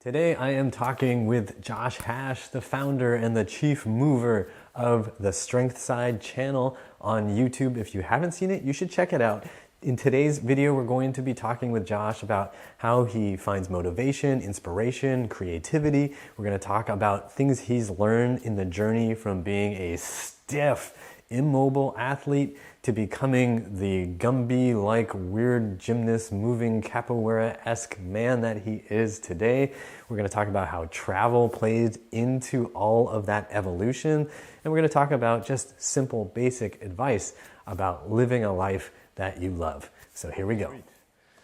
Today I am talking with Josh Hash, the founder and the chief mover of the Strength Side channel on YouTube. If you haven't seen it, you should check it out. In today's video, we're going to be talking with Josh about how he finds motivation, inspiration, creativity. We're going to talk about things he's learned in the journey from being a stiff, immobile athlete to becoming the Gumby-like weird gymnast moving capoeira-esque man that he is today. We're going to talk about how travel plays into all of that evolution. And we're going to talk about just simple basic advice about living a life that you love. So here we go.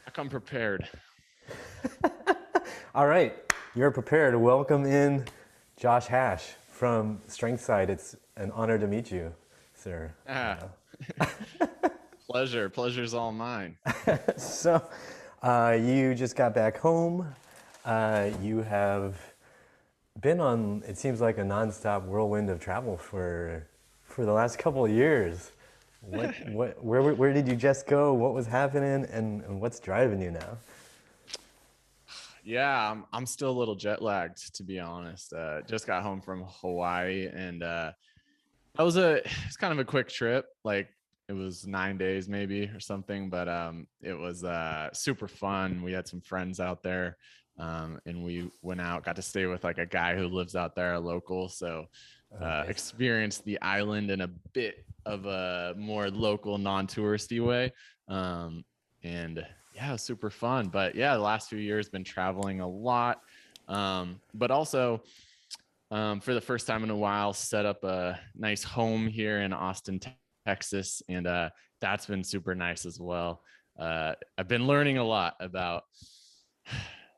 I come prepared. All right, you're prepared. Welcome in Josh Hash from Strength Side. It's an honor to meet you, sir. Pleasure's all mine. So, you just got back home. You have been on, it seems like a nonstop whirlwind of travel for the last couple of years. Where did you just go? What was happening, and what's driving you now? Yeah, I'm still a little jet lagged, to be honest. Just got home from Hawaii, and it's kind of a quick trip. Like, it was 9 days maybe or something, but it was super fun. We had some friends out there, and we went out, got to stay with like a guy who lives out there, a local. So Nice. experienced the island in a bit of a more local, non-touristy way. And yeah, it was super fun. But yeah, the last few years been traveling a lot. But also for the first time in a while, set up a nice home here in Austin, Texas. And that's been super nice as well. I've been learning a lot about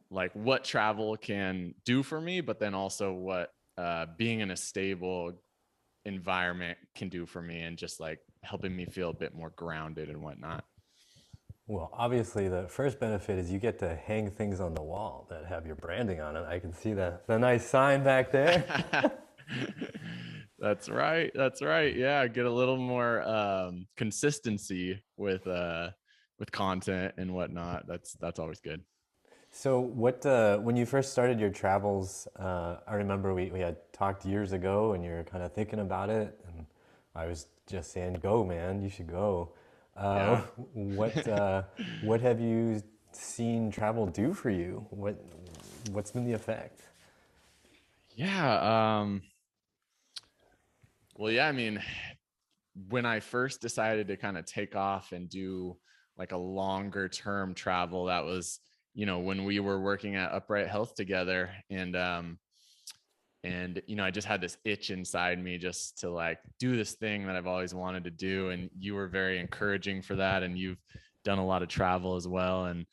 like what travel can do for me, but then also what being in a stable environment can do for me, and just like helping me feel a bit more grounded and whatnot. Well, obviously, the first benefit is you get to hang things on the wall that have your branding on it. I can see the nice sign back there. That's right. That's right. Yeah, get a little more consistency with content and whatnot. That's always good. So, when you first started your travels, I remember we had talked years ago, and you were kind of thinking about it, and I was just saying, "Go, man, you should go." Uh, Yeah. what have you seen travel do for you? What's been the effect? Yeah. Well, yeah, I mean, when I first decided to kind of take off and do like a longer term travel, that was, when we were working at Upright Health together. And I just had this itch inside me just to like do this thing that I've always wanted to do. And you were very encouraging for that. And you've done a lot of travel as well. And,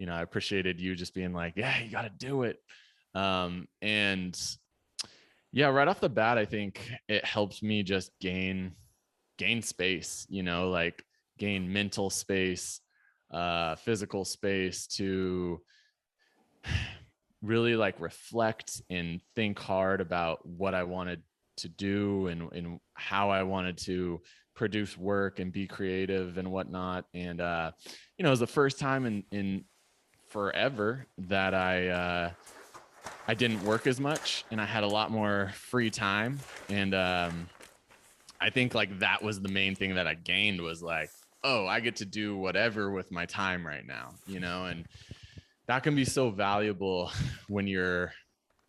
I appreciated you just being like, yeah, you got to do it. And yeah, right off the bat, I think it helped me just gain space, like gain mental space, physical space to really like reflect and think hard about what I wanted to do, and how I wanted to produce work and be creative and whatnot. And it was the first time in forever that I didn't work as much, and I had a lot more free time. And I think like that was the main thing that I gained, was like, oh, I get to do whatever with my time right now, and that can be so valuable when you're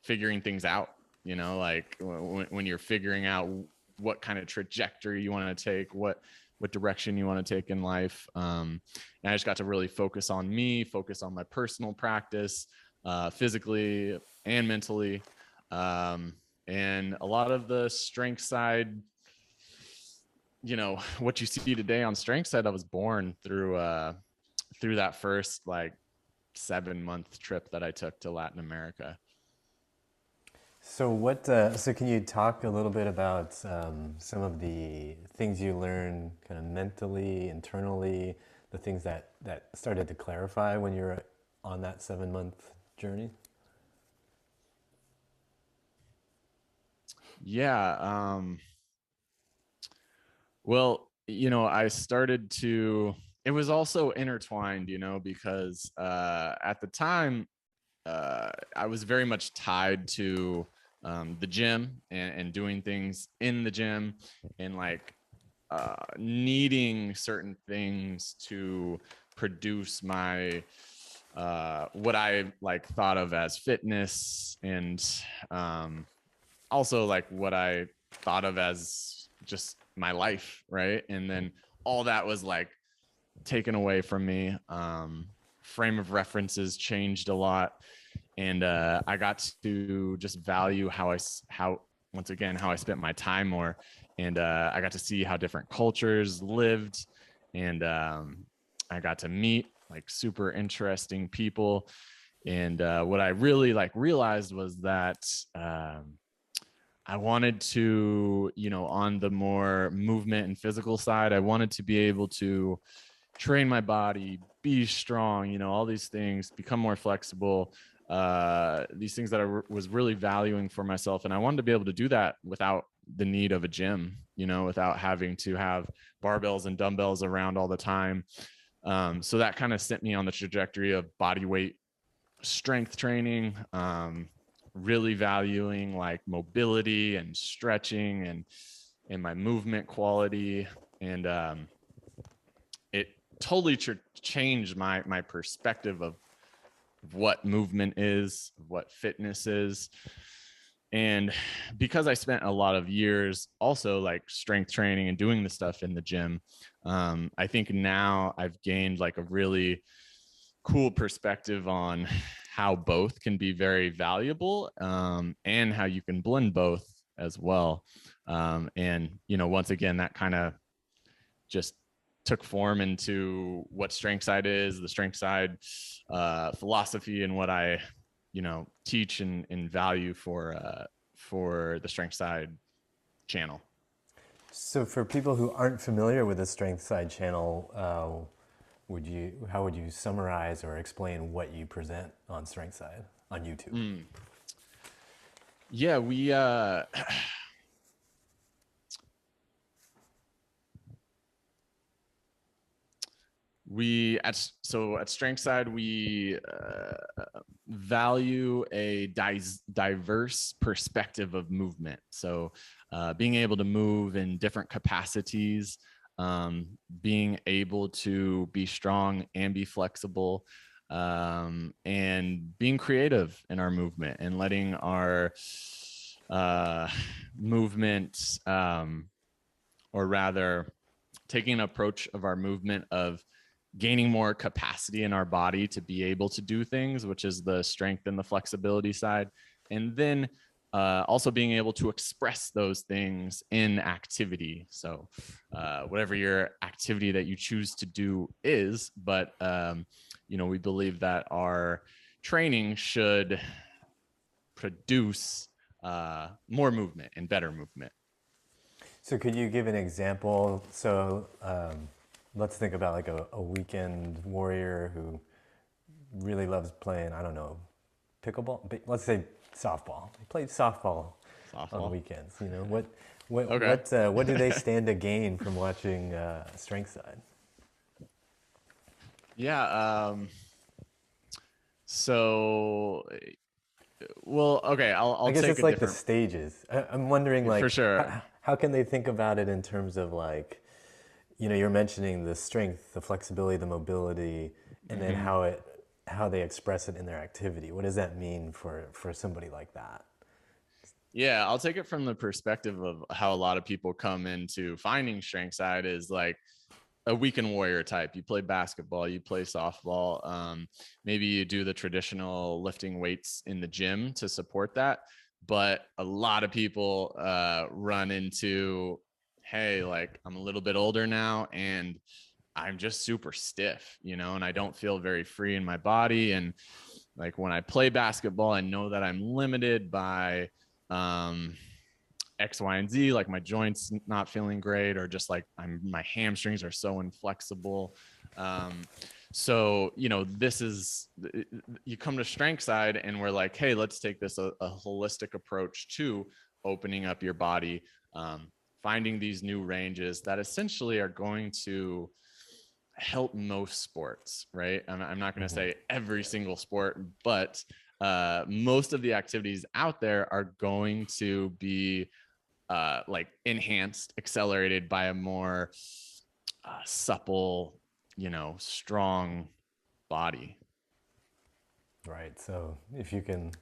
figuring things out, like when you're figuring out what kind of trajectory you want to take, what direction you want to take in life. And I just got to really focus on me, focus on my personal practice, physically and mentally. And a lot of the strength side, what you see today on strength side, I was born through that first like 7-month trip that I took to Latin America. So so can you talk a little bit about some of the things you learned kind of mentally, internally, the things that started to clarify when you were on that 7-month journey? Yeah. Well, I started to, it was also intertwined, because at the time I was very much tied to the gym and doing things in the gym and like needing certain things to produce my what I like thought of as fitness, and also like what I thought of as just my life, right? And then all that was like taken away from me. Frame of references changed a lot, and I got to just value how once again how I spent my time more, and I got to see how different cultures lived, and I got to meet like super interesting people, and what I really like realized was that I wanted to, you know, on the more movement and physical side, I wanted to be able to train my body, be strong, you know, all these things, become more flexible, these things that I was really valuing for myself. And I wanted to be able to do that without the need of a gym, you know, without having to have barbells and dumbbells around all the time. So that kind of sent me on the trajectory of body weight strength training, really valuing like mobility and stretching and my movement quality. And it totally changed my perspective of what movement is, what fitness is. And because I spent a lot of years also like strength training and doing the stuff in the gym, I think now I've gained like a really cool perspective on how both can be very valuable, and how you can blend both as well. And, you know, once again, that kind of just took form into what strength side is, the strength side philosophy, and what I, you know, teach and value for the strength side channel. So for people who aren't familiar with the Strength Side channel, how would you summarize or explain what you present on Strength Side on YouTube? Yeah, we at strength side we value a diverse perspective of movement. So being able to move in different capacities, being able to be strong and be flexible, and being creative in our movement and letting our movement, or rather taking an approach of our movement of gaining more capacity in our body to be able to do things, which is the strength and the flexibility side. And then also being able to express those things in activity. So whatever your activity that you choose to do is, but you know, we believe that our training should produce more movement and better movement. So could you give an example? So let's think about like a weekend warrior who really loves playing, I don't know, pickleball. Let's say softball. He plays softball on weekends. You know what do they stand to gain from watching Strength Side? Yeah. So, well, okay. I'll I guess take it's a like the different. stages. I'm wondering, For like, sure. how can they think about it in terms of like, you know, you're mentioning the strength, the flexibility, the mobility, and then Mm-hmm. how they express it in their activity. What does that mean for somebody like that? Yeah, I'll take it from the perspective of how a lot of people come into finding strength side is like a weekend warrior type. You play basketball, you play softball, maybe you do the traditional lifting weights in the gym to support that. But a lot of people run into, hey, like I'm a little bit older now and I'm just super stiff, you know, and I don't feel very free in my body. And like when I play basketball, I know that I'm limited by um, X, Y, and Z, like my joints not feeling great, or just like my hamstrings are so inflexible. So, you know, this is, you come to strength side and we're like, hey, let's take this a holistic approach to opening up your body, finding these new ranges that essentially are going to help most sports, right? I'm not going to say every single sport, but most of the activities out there are going to be like enhanced, accelerated by a more supple, strong body. Right. So if you can,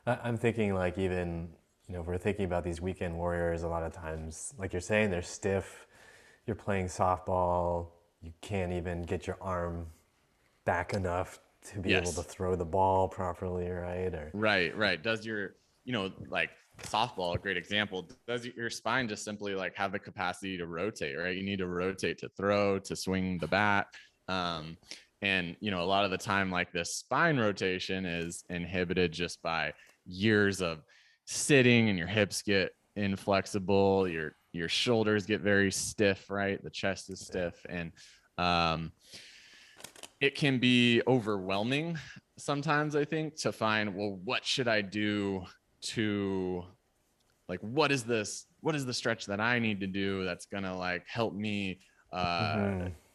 I'm thinking like even, if we're thinking about these weekend warriors, a lot of times, like you're saying, they're stiff. You're playing softball. You can't even get your arm back enough to be able to Yes. throw the ball properly, right? Or Right. Does your, like softball, a great example, does your spine just simply like have the capacity to rotate, right? You need to rotate to throw, to swing the bat. Um, and, a lot of the time, like this spine rotation is inhibited just by years of sitting, and your hips get inflexible, your shoulders get very stiff, right? The chest is stiff. And um, it can be overwhelming sometimes, I think, to find, well, what should I do to, like, what is the stretch that I need to do that's gonna like help me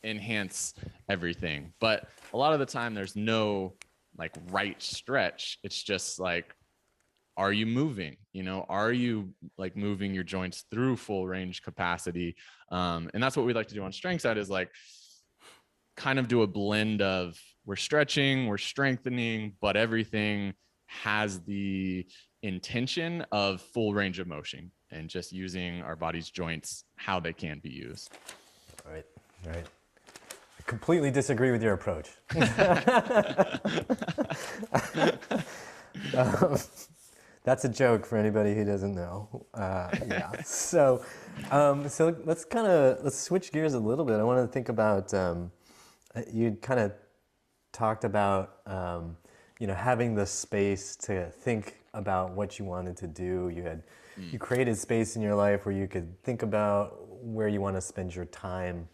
enhance everything. But a lot of the time there's no like right stretch. It's just like, are you moving? Are you like moving your joints through full range capacity? And that's what we like to do on strength side, is like kind of do a blend of, we're stretching, we're strengthening, but everything has the intention of full range of motion and just using our body's joints how they can be used. right. I completely disagree with your approach. That's a joke for anybody who doesn't know. Yeah. So let's switch gears a little bit. I want to think about you kind of talked about having the space to think about what you wanted to do. You created space in your life where you could think about where you want to spend your time,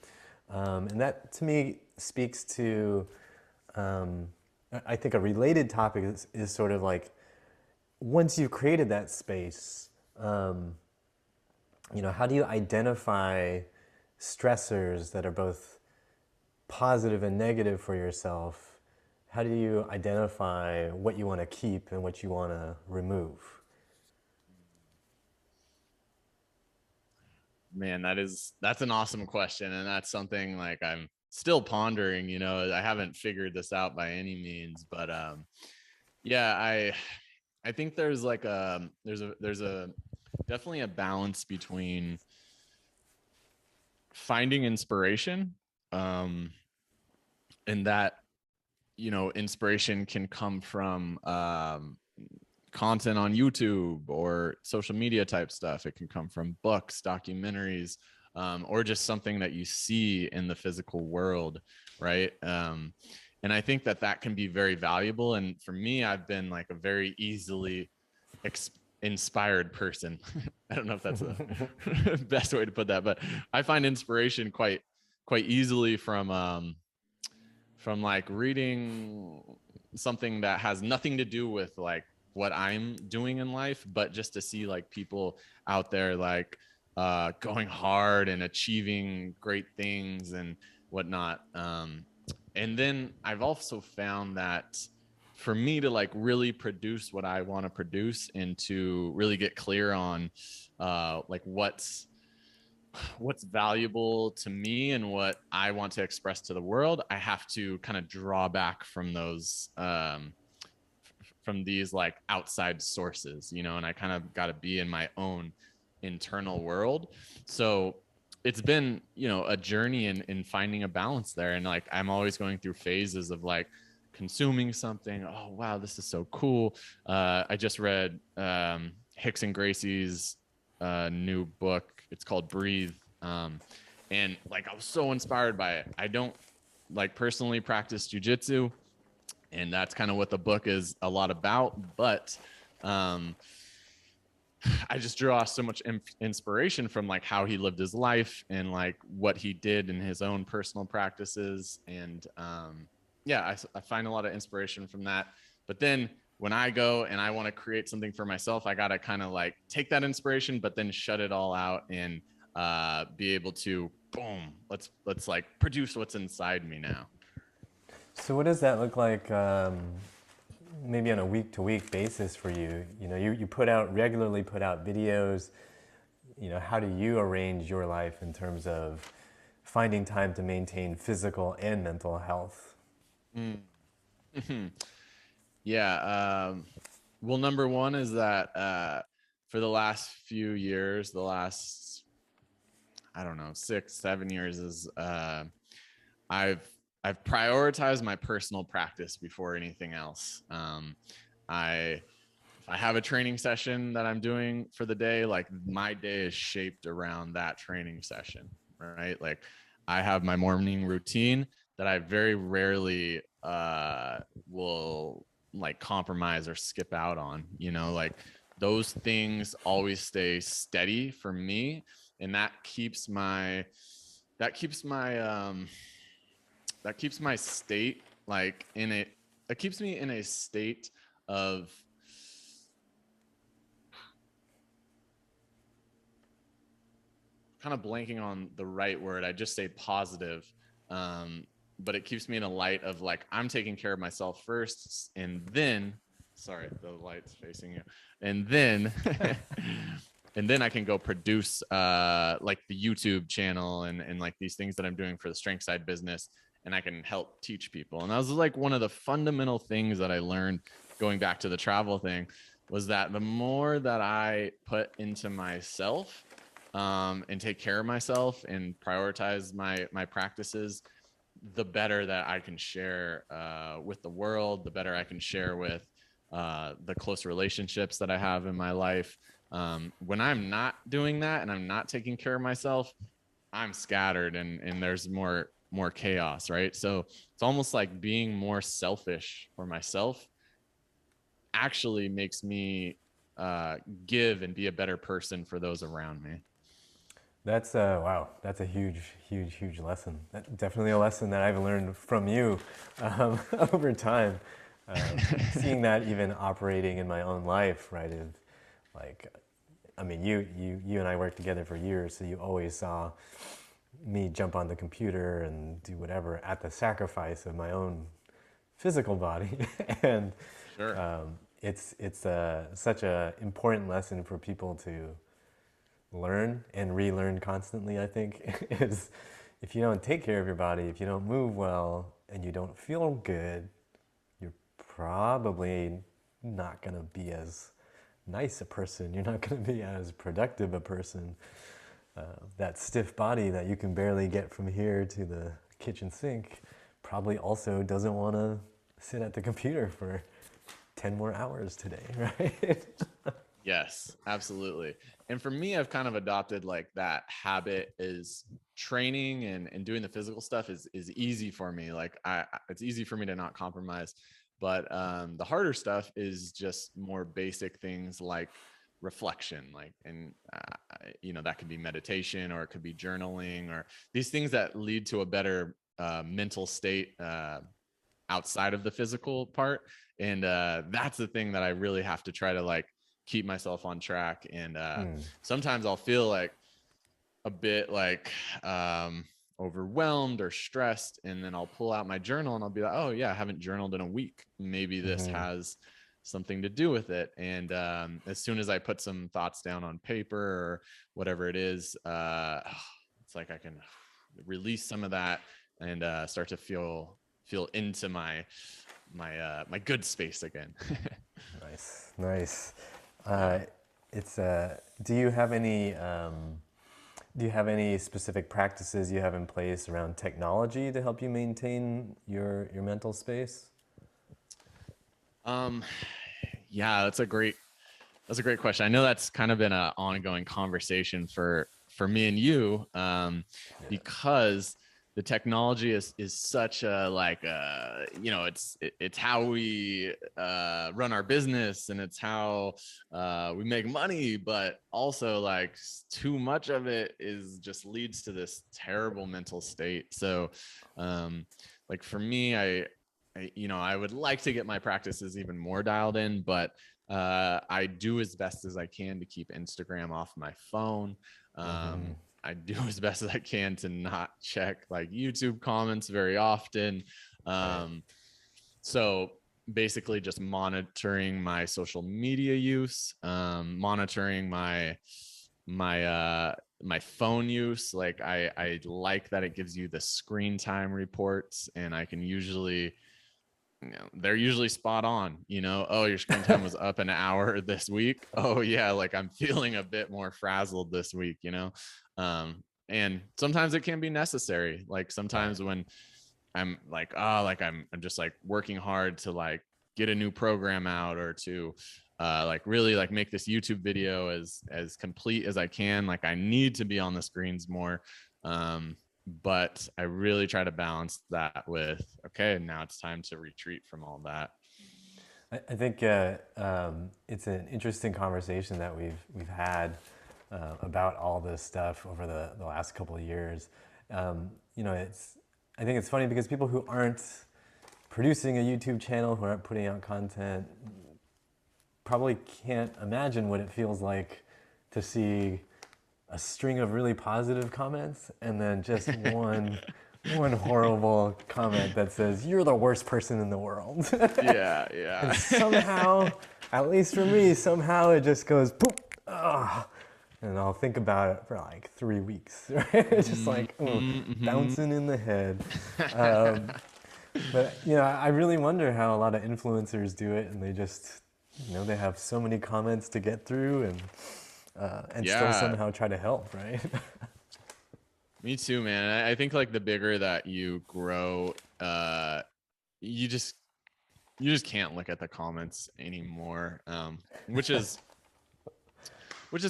and that to me speaks to I think a related topic is sort of like, once you've created that space, how do you identify stressors that are both positive and negative for yourself? How do you identify what you want to keep and what you want to remove? Man, that's an awesome question. And that's something like I'm still pondering. I haven't figured this out by any means, but yeah, I think there's like there's a definitely a balance between finding inspiration, um and that, inspiration can come from content on YouTube or social media type stuff. It can come from books, documentaries, or just something that you see in the physical world, right? And I think that can be very valuable. And for me, I've been like a very easily inspired person. I don't know if that's the best way to put that, but I find inspiration quite easily from like reading something that has nothing to do with like what I'm doing in life, but just to see like people out there like going hard and achieving great things and whatnot. And then I've also found that for me to like really produce what I want to produce and to really get clear on like what's valuable to me and what I want to express to the world, I have to kind of draw back from those from these like outside sources, and I kind of got to be in my own internal world. So it's been, a journey in finding a balance there. And like, I'm always going through phases of like consuming something. Oh, wow, this is so cool. I just read Hicks and Gracie's new book. It's called Breathe. And like, I was so inspired by it. I don't like personally practice jujitsu, and that's kind of what the book is a lot about. But I just draw so much inspiration from like how he lived his life and like what he did in his own personal practices. And yeah, I find a lot of inspiration from that. But then when I go and I want to create something for myself, I got to kind of like take that inspiration, but then shut it all out and be able to boom, let's like produce what's inside me now. So what does that look like? maybe on a week to week basis for you? You know, you put out regularly put out videos. You know, how do you arrange your life in terms of finding time to maintain physical and mental health? Mm. Yeah. Well, number one is that for the last few years, the last, I don't know, 6, 7 years is I've I've prioritized my personal practice before anything else. I if I have a training session that I'm doing for the day, like my day is shaped around that training session, right? Like I have my morning routine that I very rarely will like compromise or skip out on, you know, like those things always stay steady for me. And that keeps my that keeps my state like in it that keeps me in a state of kind of blanking on the right word. I just say positive. But it keeps me in a light of like I'm taking care of myself first, and then sorry, the light's facing you. And then and then I can go produce like the YouTube channel and like these things that I'm doing for the strength side business, and I can help teach people. And that was like one of the fundamental things that I learned going back to the travel thing, was that the more that I put into myself and take care of myself and prioritize my practices, the better that I can share with the world, the better I can share with the close relationships that I have in my life. When I'm not doing that and I'm not taking care of myself, I'm scattered and there's more chaos, right? So it's almost like being more selfish for myself actually makes me give and be a better person for those around me. That's wow. That's a huge lesson. Definitely a lesson that I've learned from you over time. Seeing that even operating in my own life, right? Of like, I mean, you and I worked together for years, so you always saw me jump on the computer and do whatever at the sacrifice of my own physical body, and Sure. it's such a important lesson for people to learn and relearn constantly, I think, is if you don't take care of your body, if you don't move well, and you don't feel good, you're probably not going to be as nice a person. You're not going to be as productive a person. That stiff body that you can barely get from here to the kitchen sink probably also doesn't want to sit at the computer for 10 more hours today, right? Yes, absolutely. And for me, I've kind of adopted like that habit is training and doing the physical stuff is easy for me. Like it's easy for me to not compromise. But the harder stuff is just more basic things like reflection, like, and you know, that could be meditation or it could be journaling or these things that lead to a better mental state outside of the physical part. And that's the thing that I really have to try to like keep myself on track. And sometimes I'll feel like a bit like overwhelmed or stressed, and then I'll pull out my journal and I'll be like, oh yeah, I haven't journaled in a week, maybe this has something to do with it. And as soon as I put some thoughts down on paper or whatever it is, it's like I can release some of that and start to feel into my good space again. Nice, nice. Uh, it's do you have any specific practices you have in place around technology to help you maintain your mental space? um yeah, that's a great question. I know that's kind of been an ongoing conversation for me and you, because the technology is such a like you know, it's how we run our business and it's how we make money, but also like too much of it is just leads to this terrible mental state. So like for me, you know, I would like to get my practices even more dialed in, but I do as best as I can to keep Instagram off my phone. I do as best as I can to not check like YouTube comments very often. Right. So basically just monitoring my social media use, monitoring my phone use. Like I like that it gives you the screen time reports, and I can usually, they're usually spot on, oh, your screen time was up an hour this week. Oh yeah, like I'm feeling a bit more frazzled this week, and sometimes it can be necessary. Like sometimes when I'm like, oh, like I'm just like working hard to like get a new program out, or to like really like make this YouTube video as complete as I can. Like I need to be on the screens more. But I really try to balance that with, okay, now it's time to retreat from all that. I think it's an interesting conversation that we've had about all this stuff over the last couple of years. I think it's funny because people who aren't producing a YouTube channel, who aren't putting out content, probably can't imagine what it feels like to see a string of really positive comments and then just one horrible comment that says you're the worst person in the world. Yeah. And somehow, at least for me, somehow it just goes poop. And I'll think about it for like 3 weeks. Right? It's just like bouncing in the head. But I really wonder how a lot of influencers do it, and they just, they have so many comments to get through, and still somehow try to help, right? Me too, man. I think like the bigger that you grow, you just can't look at the comments anymore, which is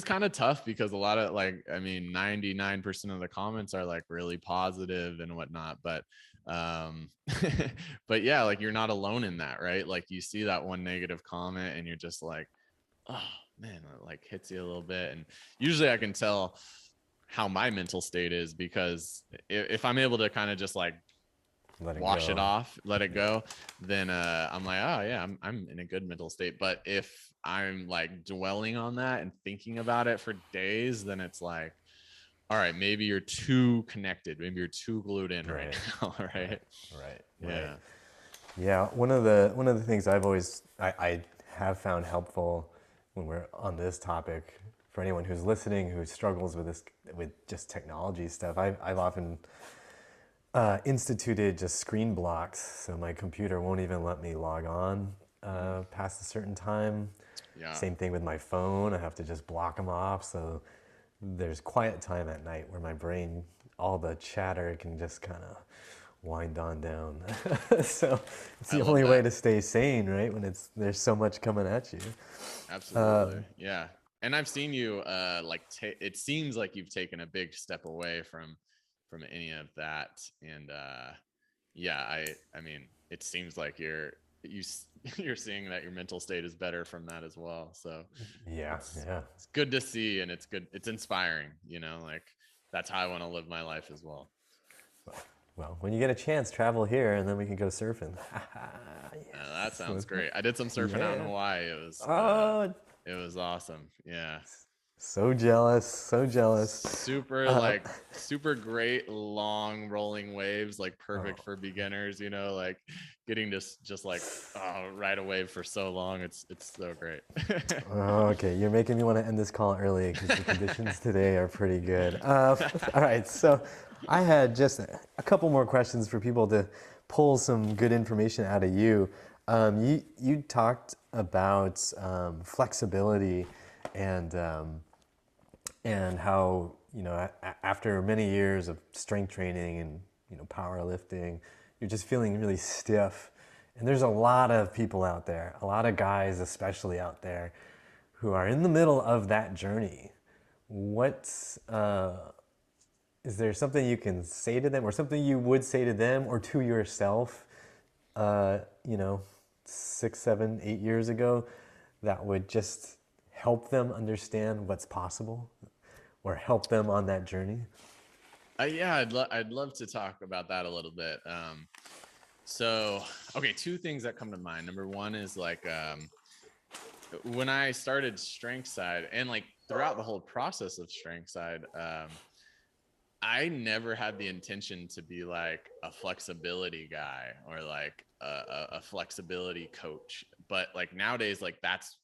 kind of tough, because a lot of 99% of the comments are like really positive and whatnot, but but yeah, like you're not alone in that, right? Like you see that one negative comment and you're just like, oh man, it like hits you a little bit. And usually I can tell how my mental state is, because if I'm able to kind of just like wash it off, let it go, then I'm like, oh yeah, I'm in a good mental state. But if I'm like dwelling on that and thinking about it for days, then it's like, all right, maybe you're too connected, maybe you're too glued in right now. Right. Yeah, one of the things I have found helpful when we're on this topic, for anyone who's listening who struggles with just technology stuff, I've often instituted just screen blocks, so my computer won't even let me log on past a certain time. Yeah. Same thing with my phone. I have to just block them off, so there's quiet time at night where my brain, all the chatter can just kind of wind on down. So it's the only way to stay sane, right? When there's so much coming at you. Absolutely. Yeah. And I've seen you it seems like you've taken a big step away from any of that. And yeah, I mean, it seems like you're seeing that your mental state is better from that as well. So it's good to see, and it's good. It's inspiring, like that's how I want to live my life as well. Well, when you get a chance, travel here, and then we can go surfing. That sounds great. I did some surfing out in Hawaii. It was awesome. Yeah. So jealous. Super great long rolling waves, like perfect for beginners, like getting just like ride a wave for so long. It's so great. Okay, you're making me want to end this call early because the conditions today are pretty good. All right, so I had just a couple more questions for people to pull some good information out of you. You talked about flexibility and how after many years of strength training and powerlifting, you're just feeling really stiff. And there's a lot of people out there, a lot of guys especially out there, who are in the middle of that journey. Is there something you can say to them, or something you would say to them or to yourself 6, 7, 8 years ago that would just help them understand what's possible or help them on that journey? Yeah, I'd love to talk about that a little bit. So, okay, two things that come to mind. Number one is like when I started strength side, and like throughout the whole process of strength side, I never had the intention to be like a flexibility guy, or like a flexibility coach. But like nowadays, like that's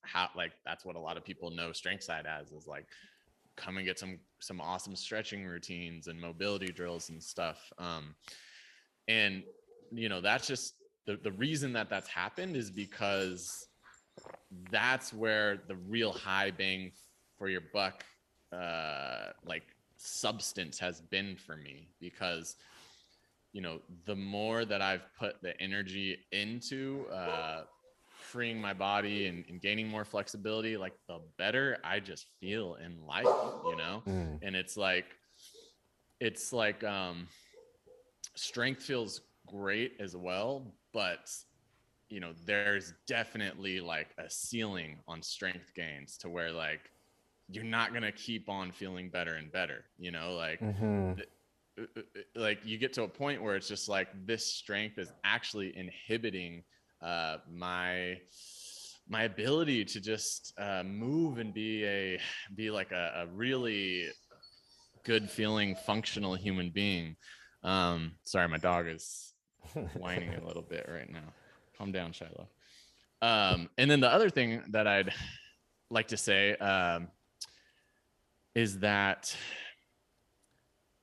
what a lot of people know strength side as, is like, come and get some awesome stretching routines and mobility drills and stuff. And that's just the reason that's happened is because that's where the real high bang for your buck, like substance has been for me, because the more that I've put the energy into freeing my body and gaining more flexibility, like the better I just feel in life, and it's like strength feels great as well, but there's definitely like a ceiling on strength gains to where like you're not going to keep on feeling better and better, like you get to a point where it's just like this strength is actually inhibiting my ability to just move and be like a really good feeling functional human being. Sorry, my dog is whining a little bit right now. Calm down, Shiloh. And then the other thing that I'd like to say is that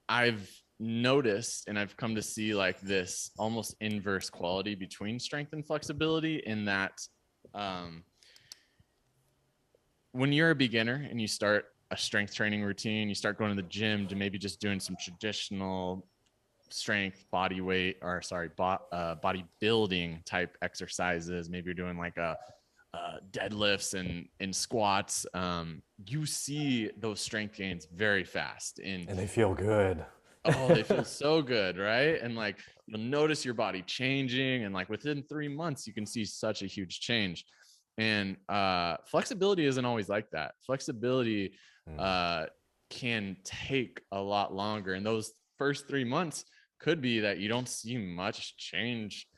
I've noticed and I've come to see like this almost inverse quality between strength and flexibility, in that when you're a beginner and you start a strength training routine, you start going to the gym to maybe just doing some traditional strength bodybuilding type exercises. Maybe you're doing like a deadlifts and squats. You see those strength gains very fast, and they feel good. Oh, they feel so good, right? And like you'll notice your body changing, and like within 3 months you can see such a huge change. And flexibility isn't always like that. Flexibility can take a lot longer, and those first 3 months could be that you don't see much change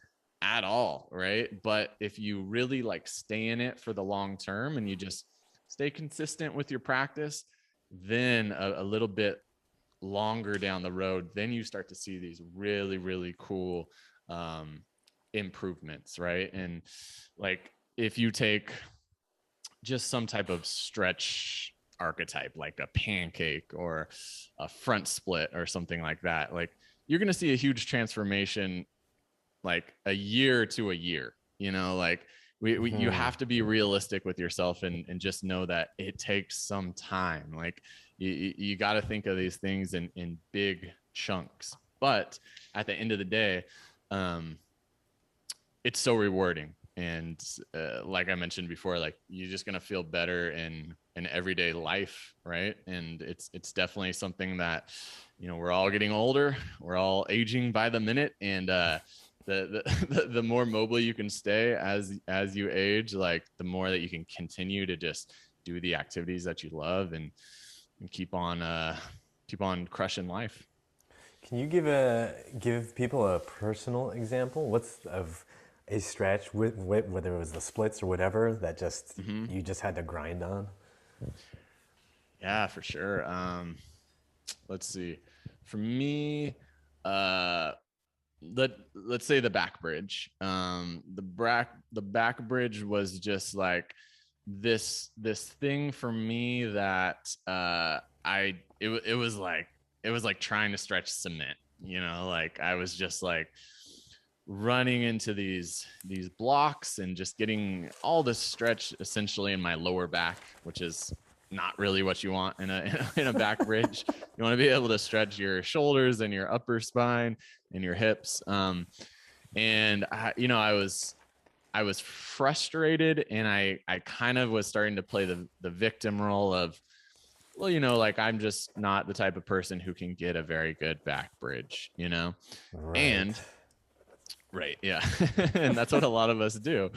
at all, right? But if you really like stay in it for the long term and you just stay consistent with your practice, then a little bit longer down the road, then you start to see these really, really cool improvements, right? And like if you take just some type of stretch archetype, like a pancake or a front split or something like that, like you're going to see a huge transformation like a year to a year, like you have to be realistic with yourself and just know that it takes some time. Like you got to think of these things in big chunks, but at the end of the day, it's so rewarding. And like I mentioned before, like you're just going to feel better in everyday life. Right. And it's definitely something that, we're all getting older, we're all aging by the minute. And the more mobile you can stay as you age, like the more that you can continue to just do the activities that you love and keep on crushing life. Can you give people a personal example? Of a stretch with whether it was the splits or whatever that just you just had to grind on? Yeah, for sure. Let's see. For me, let's say the back bridge. The back bridge was just like this thing for me that it was like trying to stretch cement. Like I was just like running into these blocks and just getting all this stretch essentially in my lower back, which is not really what you want in a back bridge. You want to be able to stretch your shoulders and your upper spine and your hips. And I was frustrated, and I kind of was starting to play the victim role of, well, like I'm just not the type of person who can get a very good back bridge, Right. And right. Yeah. And that's what a lot of us do.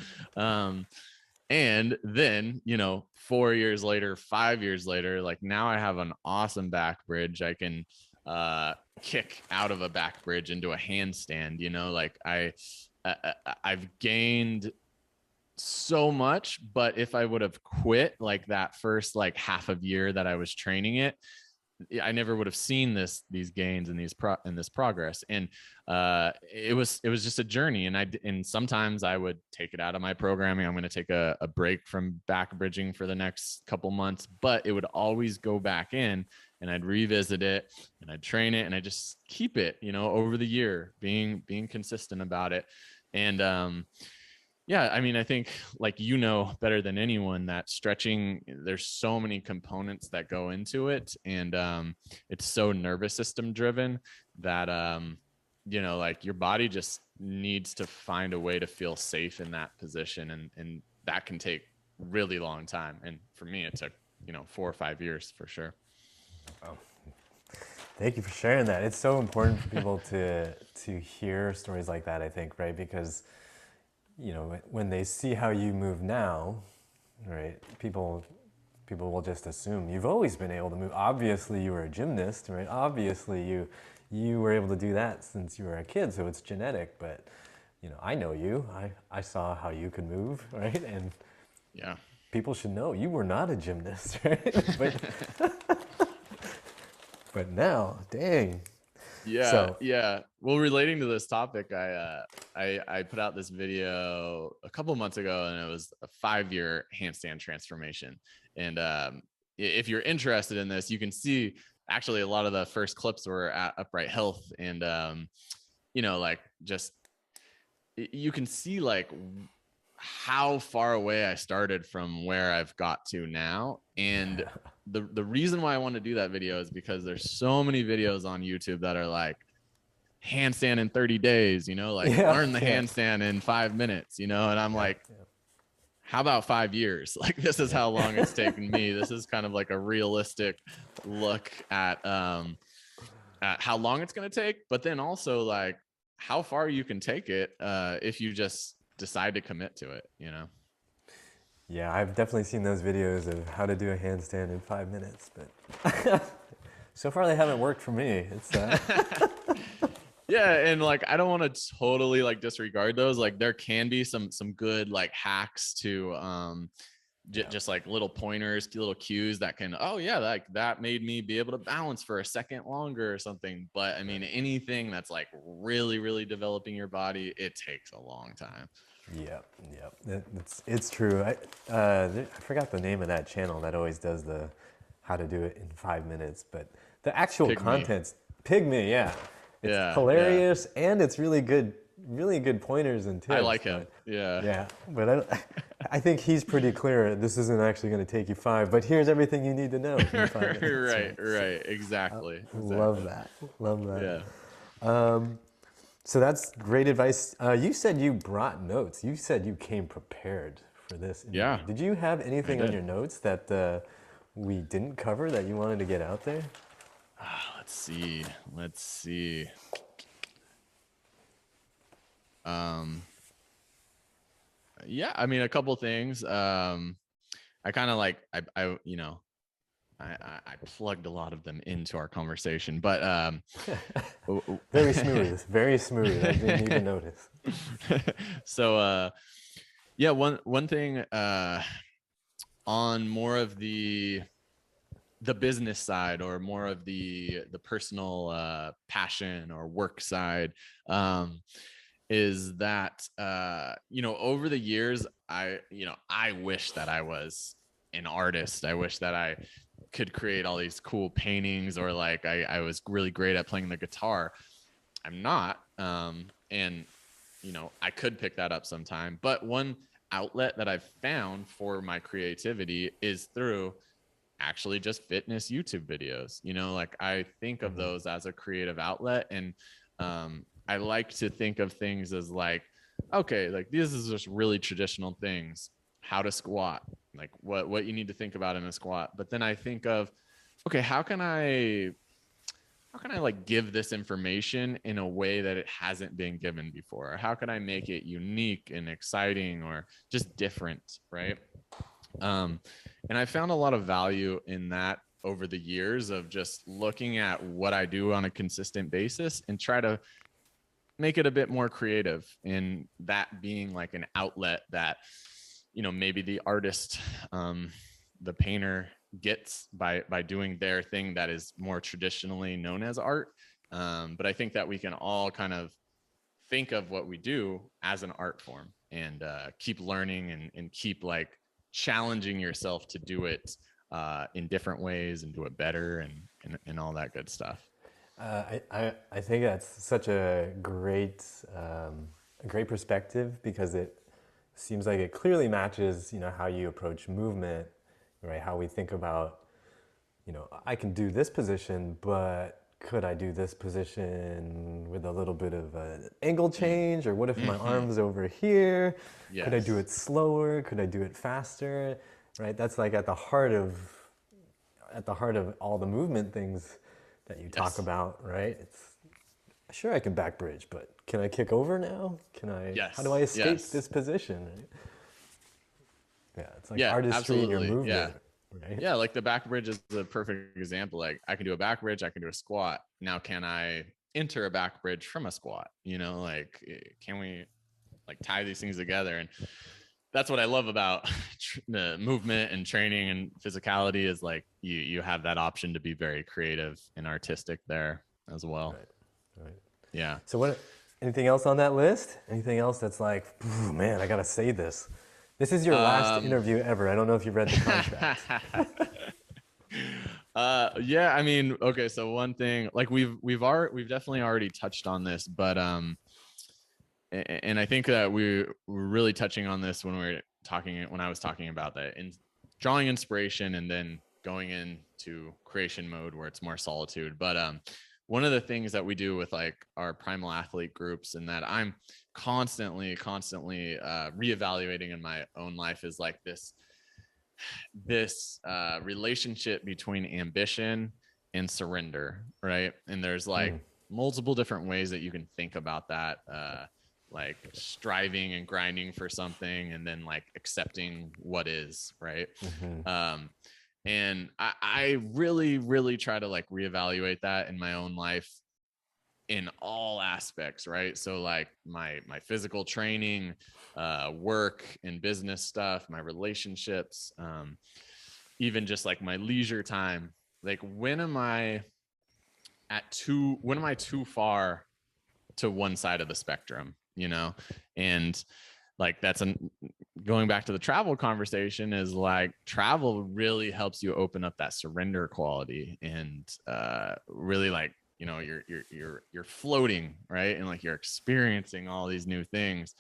And then, 4 years later, 5 years later, like now I have an awesome back bridge. I can kick out of a back bridge into a handstand, like I've gained so much. But if I would have quit like that first like half of year that I was training it, I never would have seen these gains and this progress. And it was just a journey. And sometimes I would take it out of my programming. I'm going to take a break from back bridging for the next couple months, but it would always go back in, and I'd revisit it and I'd train it, and I just keep it, over the year, being consistent about it. And yeah, I mean, I think, like, better than anyone, that stretching, there's so many components that go into it. And it's so nervous system driven that, like, your body just needs to find a way to feel safe in that position. And that can take really long time. And for me, it took, 4 or 5 years for sure. Oh, thank you for sharing that. It's so important for people to hear stories like that, I think, right? Because when they see how you move now, right, people will just assume you've always been able to move. Obviously, you were a gymnast, right? Obviously, you were able to do that since you were a kid, so it's genetic. But I know you. I saw how you could move, right? And yeah, people should know you were not a gymnast, right? But now, dang. Yeah. Yeah. Well, relating to this topic, I put out this video a couple of months ago, and it was a 5-year handstand transformation. And if you're interested in this, you can see actually a lot of the first clips were at Upright Health. And, like, just, you can see, like, how far away I started from where I've got to now. And the reason why I want to do that video is because there's so many videos on YouTube that are like, handstand in 30 days, learn the handstand in 5 minutes, and I'm like, how about 5 years? Like, this is how long it's taken me. This is kind of like a realistic look at how long it's going to take, but then also, like, how far you can take it if you just decide to commit to it, Yeah, I've definitely seen those videos of how to do a handstand in 5 minutes, but so far they haven't worked for me. It's yeah, and, like, I don't want to totally, like, disregard those. Like, there can be some good, like, hacks to just like little pointers, little cues that can, oh yeah, like, that made me be able to balance for a second longer or something. But I mean, anything that's like really, really developing your body, it takes a long time. Yep. It's true. I forgot the name of that channel that always does the how to do it in 5 minutes, but the actual content's Pygmy, yeah. It's hilarious, and it's really good pointers and tips. I like him. Yeah, but I think he's pretty clear. This isn't actually going to take you 5, but here's everything you need to know in 5 minutes. Right. Exactly. Love that. Yeah. So that's great advice. You said you brought notes. You said you came prepared for this interview. Yeah. Did you have anything on your notes that we didn't cover that you wanted to get out there? Let's see. Yeah, I mean, a couple things. I kind of like, I plugged a lot of them into our conversation, but very smooth. I didn't even notice. So yeah, one thing on more of the business side, or more of the personal passion or work side, is that over the years, I wish that I was an artist. I wish that I could create all these cool paintings, or like I was really great at playing the guitar. I'm not. And I could pick that up sometime. But one outlet that I've found for my creativity is through actually just fitness YouTube videos. Like, I think of those as a creative outlet. And I like to think of things as like, okay, like, these is just really traditional things, how to squat, like what you need to think about in a squat. But then I think of, okay, how can I like give this information in a way that it hasn't been given before? Or how can I make it unique and exciting, or just different, right? And I found a lot of value in that over the years, of just looking at what I do on a consistent basis and try to make it a bit more creative, and that being like an outlet that, maybe the artist, the painter gets by doing their thing that is more traditionally known as art. But I think that we can all kind of think of what we do as an art form, and keep learning, and keep like challenging yourself to do it in different ways and do it better, and all that good stuff. I think that's such a great perspective, because it seems like it clearly matches, how you approach movement, right? How we think about, I can do this position, but could I do this position with a little bit of an angle change? Or what if my arm's over here? Yes. Could I do it slower? Could I do it faster? Right? That's like at the heart of all the movement things that you talk about, right? It's sure I can back bridge, but can I kick over now? How do I escape this position? Right? Yeah, it's like artistry in your movement. Right? Yeah, like the back bridge is a perfect example. Like I can do a back bridge, I can do a squat. Now, can I enter a back bridge from a squat? Like, can we like tie these things together? And that's what I love about the movement and training and physicality, is like you have that option to be very creative and artistic there as well. Right. Yeah. So anything else on that list? Anything else that's like, man, I gotta say this. This is your last interview ever. I don't know if you read the contract. Yeah, I mean, okay. So one thing, like we've definitely already touched on this, but and I think that we were really touching on this when I was talking about that, and drawing inspiration and then going into creation mode where it's more solitude. But one of the things that we do with like our primal athlete groups, and that I'm constantly reevaluating in my own life, is like this relationship between ambition and surrender, right? And there's like multiple different ways that you can think about that, like striving and grinding for something, and then like accepting what is, right? And I really try to like reevaluate that in my own life in all aspects, right? So like my physical training, work and business stuff, my relationships, even just like my leisure time. Like when am I too far to one side of the spectrum, and like going back to the travel conversation, is like travel really helps you open up that surrender quality, and really like, you're floating, right? And like you're experiencing all these new things.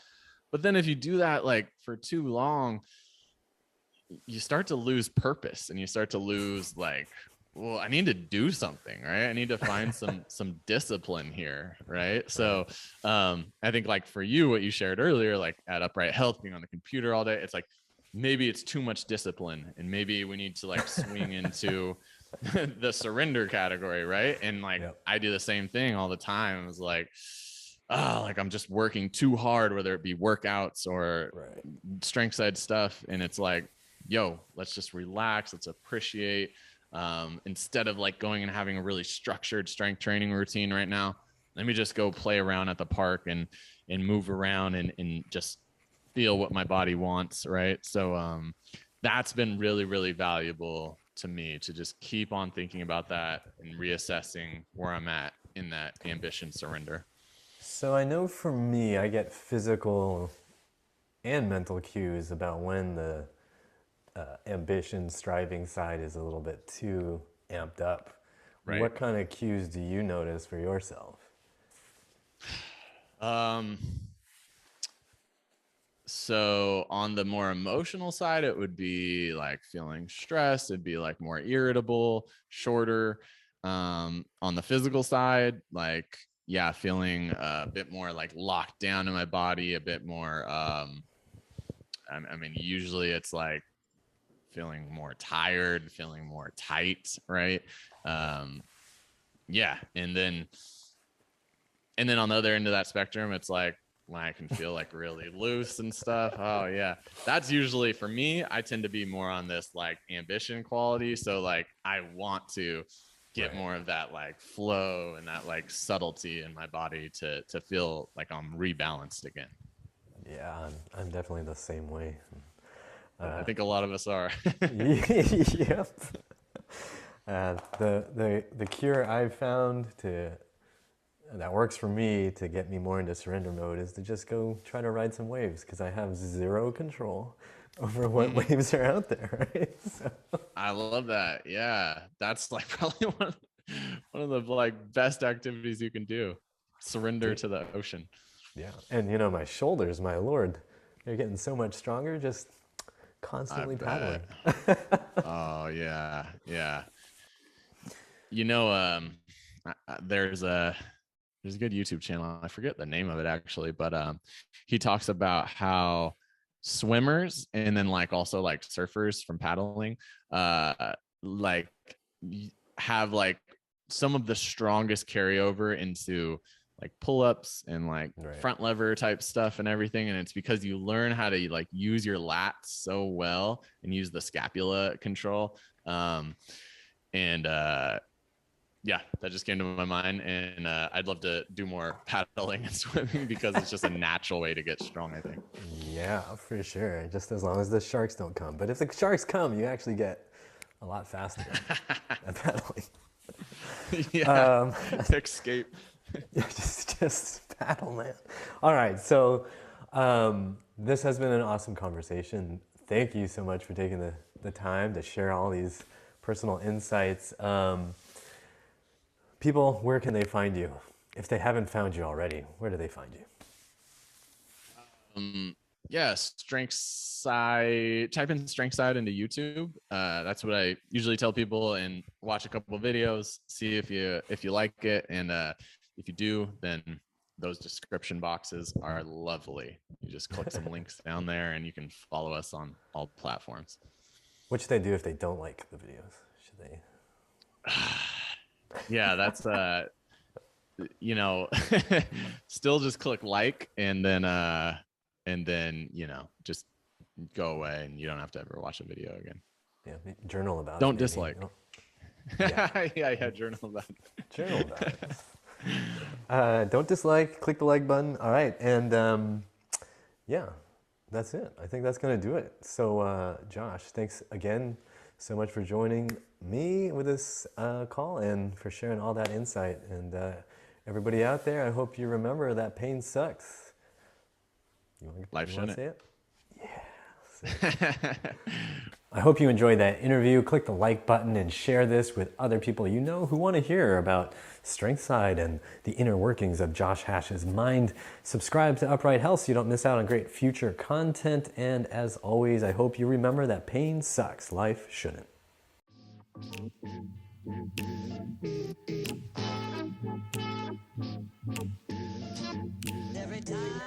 But then if you do that like for too long, you start to lose purpose, and you start to lose like, well, I need to do something, right? I need to find some discipline here, right? So I think like for you, what you shared earlier, like at Upright Health, being on the computer all day, it's like maybe it's too much discipline, and maybe we need to like swing into the surrender category, right? And like I do the same thing all the time. It's like, like I'm just working too hard, whether it be workouts or strength side stuff, and it's like, yo, let's just relax, let's appreciate. Instead of like going and having a really structured strength training routine right now, let me just go play around at the park and move around and just feel what my body wants, right? So that's been really valuable to me, to just keep on thinking about that and reassessing where I'm at in that ambition surrender. So I know for me, I get physical and mental cues about when the ambition, striving side is a little bit too amped up. Right. What kind of cues do you notice for yourself? So on the more emotional side, it would be like feeling stressed. It'd be like more irritable, shorter. On the physical side, like, yeah, feeling a bit more like locked down in my body, a bit more, I mean, usually it's like feeling more tired, feeling more tight, right? Yeah. And then on the other end of that spectrum, it's like when I can feel like really loose and stuff. Oh yeah. That's usually for me, I tend to be more on this like ambition quality. So like I want to get more of that like flow and that like subtlety in my body to feel like I'm rebalanced again. Yeah, I'm definitely the same way. I think a lot of us are. Yep. The cure I've found that works for me to get me more into surrender mode is to just go try to ride some waves, because I have zero control over what waves are out there, right? So. I love that. Yeah, that's like probably one of the like best activities you can do. Surrender to the ocean. Yeah, and you know, my shoulders, my lord, they're getting so much stronger just constantly paddling. Oh yeah, yeah. You know, there's a good YouTube channel. I forget the name of it actually, but he talks about how swimmers and then like also like surfers from paddling, like have like some of the strongest carryover into like pull-ups and like front lever type stuff and everything. And it's because you learn how to like use your lats so well and use the scapula control. And yeah, that just came to my mind. And I'd love to do more paddling and swimming because it's just a natural way to get strong, I think. Yeah, for sure. Just as long as the sharks don't come. But if the sharks come, you actually get a lot faster at paddling. Yeah, escape. Yeah, just paddle, man. All right, so this has been an awesome conversation. Thank you so much for taking the time to share all these personal insights. People, where can they find you? If they haven't found you already, where do they find you? Yeah, strength side, type in strength side into YouTube. That's what I usually tell people, and watch a couple of videos, see if you like it. And if you do, then those description boxes are lovely. You just click some links down there and you can follow us on all platforms. What should they do if they don't like the videos? Should they? Yeah, that's you know, still just click like and then you know, just go away and you don't have to ever watch a video again. Yeah, journal about it. Don't dislike. Oh. Yeah, journal about it. Journal about it. Don't dislike, click the like button. All right, and yeah, that's it. I think that's gonna do it. So Josh, thanks again so much for joining me with this call and for sharing all that insight. And everybody out there, I hope you remember that pain sucks. Life shouldn't. Say it? Yeah. I hope you enjoyed that interview. Click the like button and share this with other people you know who want to hear about strength side and the inner workings of Josh Hash's mind. Subscribe to Upright Health so you don't miss out on great future content. And as always, I hope you remember that pain sucks. Life shouldn't. Every time